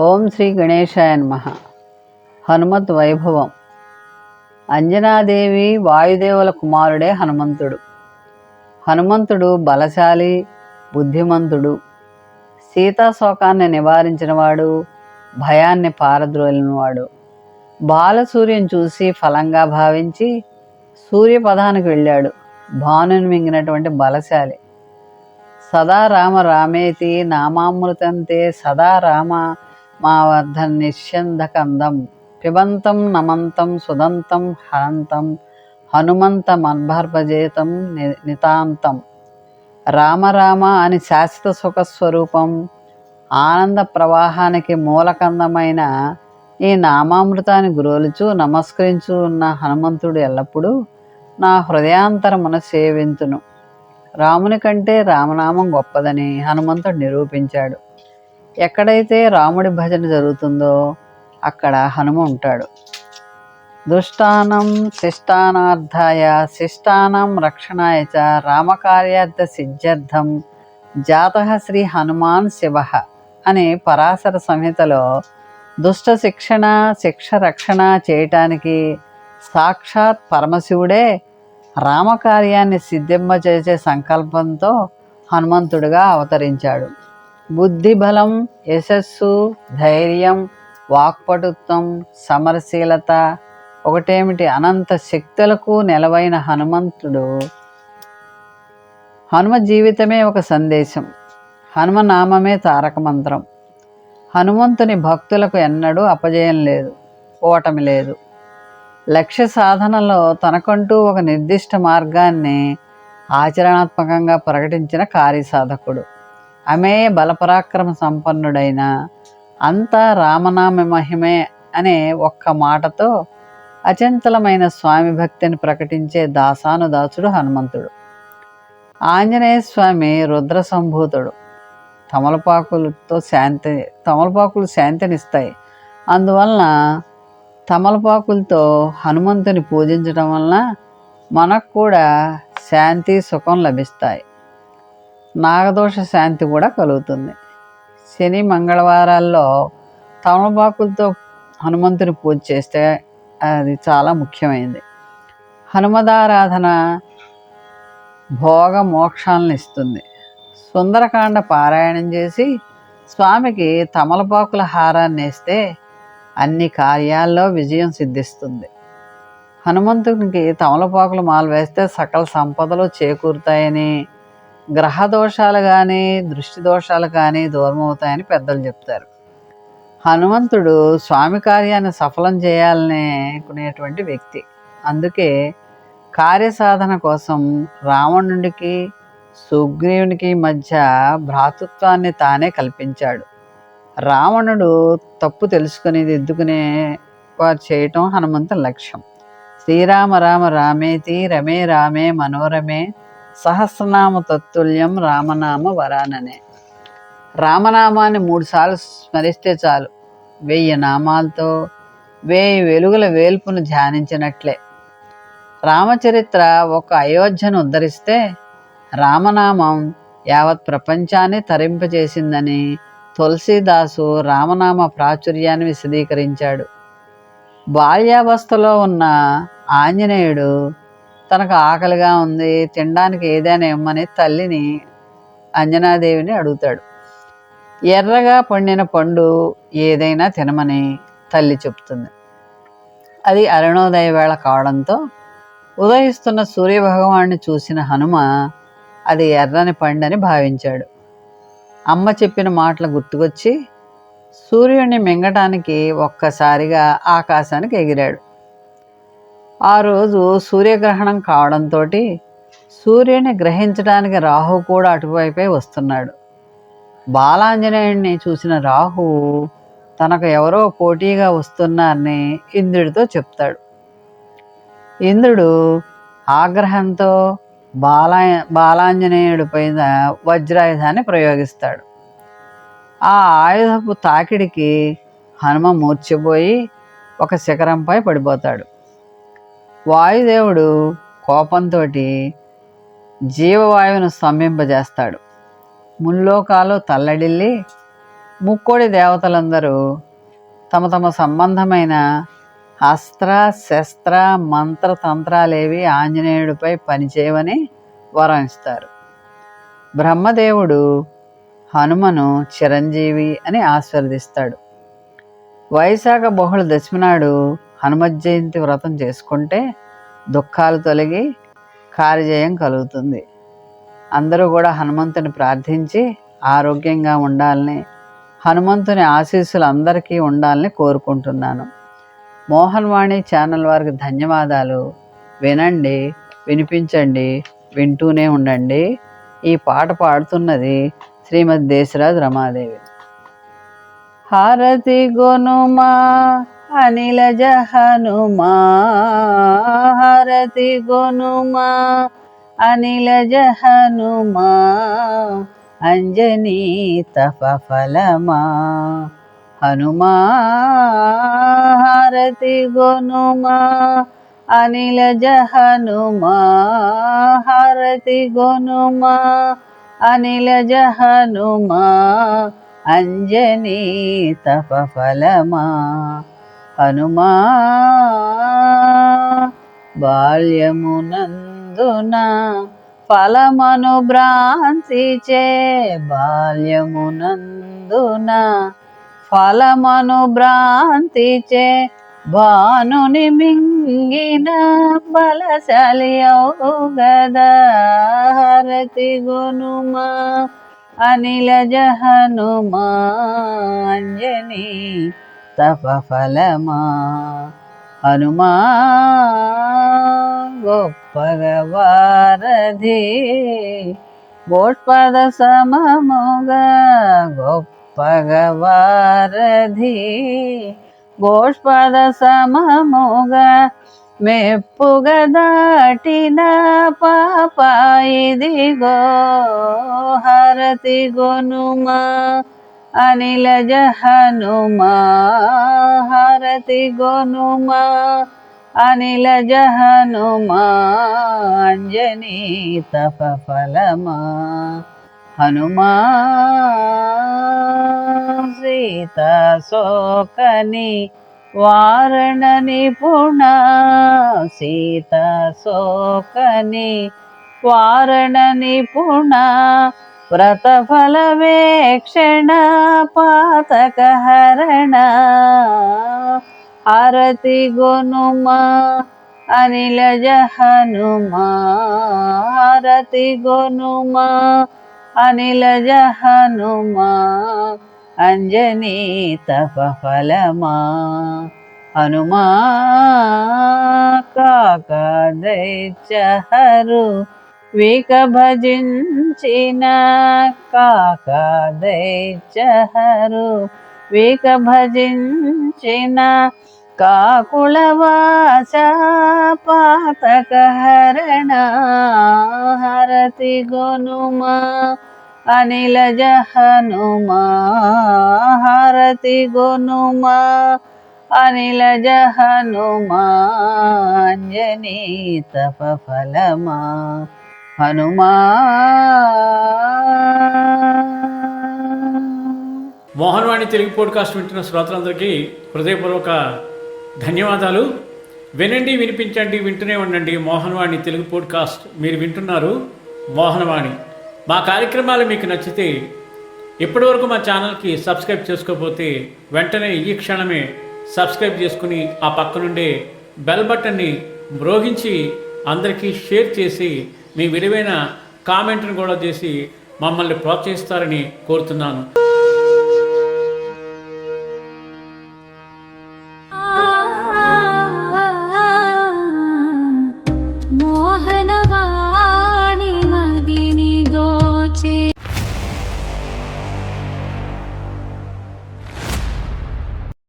ఓం శ్రీ గణేశాయ నమః. హనుమత్ వైభవం. అంజనాదేవి వాయుదేవుల కుమారుడే హనుమంతుడు. హనుమంతుడు బలశాలి, బుద్ధిమంతుడు, సీతాశోకాన్ని నివారించినవాడు, భయాన్ని పారద్రోలినవాడు. బాలసూర్యుని చూసి ఫలంగా భావించి సూర్యపదానికి వెళ్ళాడు. భానుని మింగినటువంటి బలశాలి. సదా రామ రామేతి నామామృతంతే సదా రామ మావర్ధన్ నిశ్యందకందం పిబంతం నమంతం సుదంతం హరంతం హనుమంత మన్భర్భజేతం నితాంతం. రామరామ అని శాశ్వత సుఖస్వరూపం, ఆనంద ప్రవాహానికి మూలకందమైన ఈ నామామృతాన్ని గురోలుచు నమస్కరించు ఉన్న హనుమంతుడు ఎల్లప్పుడూ నా హృదయాంతరమున సేవింతును. రాముని కంటే రామనామం గొప్పదని హనుమంతుడు నిరూపించాడు. ఎక్కడైతే రాముడి భజన జరుగుతుందో అక్కడ హనుమ ఉంటాడు. దుష్టానం శిష్టానార్థాయ శిష్టానం రక్షణాయ చ రామకార్యార్థ సిద్ధ్యర్థం జాతః శ్రీ హనుమాన్ శివ అని పరాశర సంహితలో దుష్ట శిక్ష రక్షణ చేయటానికి సాక్షాత్ పరమశివుడే రామకార్యాన్ని సిద్ధింపచేసే సంకల్పంతో హనుమంతుడిగా అవతరించాడు. బుద్ధి బలం, యశస్సు, ధైర్యం, వాక్పటుత్వం, సమరశీలత ఒకటేమిటి అనంత శక్తులకు నెలవైన హనుమ జీవితమే ఒక సందేశం. హనుమనామమే తారక మంత్రం. హనుమంతుని భక్తులకు ఎన్నడూ అపజయం లేదు, ఓటమి లేదు. లక్ష్య సాధనలో తనకంటూ ఒక నిర్దిష్ట మార్గాన్ని ఆచరణాత్మకంగా ప్రకటించిన కార్యసాధకుడు. అమేయ బలపరాక్రమ సంపన్నుడైన అంతా రామనామ మహిమే అనే ఒక్క మాటతో అచంచలమైన స్వామి భక్తిని ప్రకటించే దాసానుదాసుడు హనుమంతుడు. ఆంజనేయ స్వామి రుద్ర సంభూతుడు. తమలపాకులు శాంతినిస్తాయి. అందువలన తమలపాకులతో హనుమంతుని పూజించడం వలన మనకు కూడా శాంతి, సుఖం లభిస్తాయి. నాగదోష శాంతి కూడా కలుగుతుంది. శని, మంగళవారాల్లో తమలపాకులతో హనుమంతుని పూజ చేస్తే అది చాలా ముఖ్యమైనది. హనుమదారాధన భోగ మోక్షాలను ఇస్తుంది. సుందరకాండ పారాయణం చేసి స్వామికి తమలపాకుల హారాన్ని వేస్తే అన్ని కార్యాల్లో విజయం సిద్ధిస్తుంది. హనుమంతునికి తమలపాకులు మాల వేస్తే సకల సంపదలు చేకూరుతాయని, గ్రహ దోషాలు కానీ దృష్టి దోషాలు కానీ దూరం అవుతాయని పెద్దలు చెప్తారు. హనుమంతుడు స్వామి కార్యాన్ని సఫలం చేయాలనుకునేటువంటి వ్యక్తి. అందుకే కార్యసాధన కోసం రావణుడికి సుగ్రీవునికి మధ్య భ్రాతృత్వాన్ని తానే కల్పించాడు. రావణుడు తప్పు తెలుసుకుని దిద్దుకునే వారు చేయటం హనుమంతుని లక్ష్యం. శ్రీరామ రామ రామేతి రమే రామే మనోరమే సహస్రనామ తత్తుల్యం రామనామ వరాననే. రామనామాన్ని 3 సార్లు స్మరిస్తే చాలు 1000 నామాలతో 1000 వెలుగుల వేల్పును ధ్యానించినట్లే. రామచరిత్ర ఒక అయోధ్యను ఉద్ధరిస్తే రామనామం యావత్ ప్రపంచాన్ని తరింపజేసిందని తులసీదాసు రామనామ ప్రాచుర్యాన్ని విశదీకరించాడు. బాల్యావస్థలో ఉన్న ఆంజనేయుడు తనకు ఆకలిగా ఉంది, తినడానికి ఏదైనా ఇమ్మని తల్లిని అంజనాదేవిని అడుగుతాడు. ఎర్రగా పండిన పండు ఏదైనా తినమని తల్లి చెప్తుంది. అది అరుణోదయ వేళ కావడంతో ఉదయిస్తున్న సూర్యభగవాన్ని చూసిన హనుమ అది ఎర్రని పండని భావించాడు. అమ్మ చెప్పిన మాటలు గుర్తుకొచ్చి సూర్యుడిని మింగటానికి ఒక్కసారిగా ఆకాశానికి ఎగిరాడు. ఆ రోజు సూర్యగ్రహణం కావడంతో సూర్యుని గ్రహించడానికి రాహు కూడా అటువైపే వస్తున్నాడు. బాలాంజనేయుడిని చూసిన రాహువు తనకు ఎవరో పోటీగా వస్తున్నారని ఇంద్రుడితో చెప్తాడు. ఇంద్రుడు ఆగ్రహంతో బాలాంజనేయుడి పైన వజ్రాయుధాన్ని ప్రయోగిస్తాడు. ఆ ఆయుధపు తాకిడికి హనుమ మూర్ఛపోయి ఒక శిఖరంపై పడిపోతాడు. వాయుదేవుడు కోపంతో జీవవాయువును స్తంభింపజేస్తాడు. ముల్లోకాలు తల్లడిల్లి ముక్కోడి దేవతలందరూ తమ తమ సంబంధమైన అస్త్ర శస్త్ర మంత్ర తంత్రాలేవి ఆంజనేయుడిపై పనిచేయవని వరం ఇస్తారు. బ్రహ్మదేవుడు హనుమను చిరంజీవి అని ఆశీర్వదిస్తాడు. వైశాఖ బహుళ దశమి నాడు హనుమత్ జయంతి వ్రతం చేసుకుంటే దుఃఖాలు తొలగి కార్యజయం కలుగుతుంది. అందరూ కూడా హనుమంతుని ప్రార్థించి ఆరోగ్యంగా ఉండాలని, హనుమంతుని ఆశీస్సులు అందరికీ ఉండాలని కోరుకుంటున్నాను. మోహన్ వాణి ఛానల్ వారికి ధన్యవాదాలు. వినండి, వినిపించండి, వింటూనే ఉండండి. ఈ పాట పాడుతున్నది శ్రీమతి దేశరాజ్ రమాదేవి. హారతి గొనుమా అనిలజ హనుమా, హారతి గొనుమా అనిలజ హనుమా, అంజనీ తపఫలమా హనుమా, హారతి గొనుమా అనిలజ హనుమా, హారతి గొనుమా అనిలజ హనుమా, అంజనీ తపఫలమా హనుమా. బాల్యమునందున ఫలమను భ్రాంతిచే, బాల్యమునందున ఫలమను భ్రాంతిచే, భానుని మింగిన బలశాలి ఔగదా, హారతి గొనుమా అనిలజ హనుమా, అంజనీ తపఫలమా హనుమా. గొప్పగా వారధి గోష్పద సమముగా, గొప్పగా వారధి గోష్పద సమముగా, మెప్పుగా దాటిన పాప ఇదిగో, హారతి గొనుమా అనిలజ హనుమా, హారతి గొనుమా అనిలజ హనుమా, అంజనీ తపఫలమా హనుమా. సీతా శోకని వారణ నిపుణ, సీతా శోకని వారణ నిపుణ, వ్రతఫల వేక్షణ పాతక హరణ, హారతి గొనుమా అనిలజ హనుమా, హారతి గొనుమా అనిలజ హనుమా, అంజనీ తపఫలమా హనుమా. కాక దైత్యహరు విక భజించిన, కాక దైత్యహరు విక భజించిన, కాకుళవాస పాతక హరణ, హారతి గొనుమా అనిలజ హనుమా, హారతి గొనుమా అనిలజ హనుమా, అంజనీ తపఫలమా హనుమా. మోహన్ వాణి తెలుగు పోడ్కాస్ట్ వింటున్న శ్రోతలందరికీ హృదయపూర్వక ధన్యవాదాలు. వినండి, వినిపించండి, వింటూనే ఉండండి. మోహన్ వాణి తెలుగు పోడ్కాస్ట్ మీరు వింటున్నారు. మోహన్ వాణి. మా కార్యక్రమాలు మీకు నచ్చితే ఇప్పటివరకు మా ఛానల్కి సబ్స్క్రైబ్ చేసుకోకపోతే వెంటనే ఈ క్షణమే సబ్స్క్రైబ్ చేసుకుని ఆ పక్కనుండే బెల్ బటన్ని మ్రోగించి అందరికీ షేర్ చేసి మీ విలువైన కామెంట్ను కూడా చేసి మమ్మల్ని ప్రోత్సహిస్తారని కోరుతున్నాను.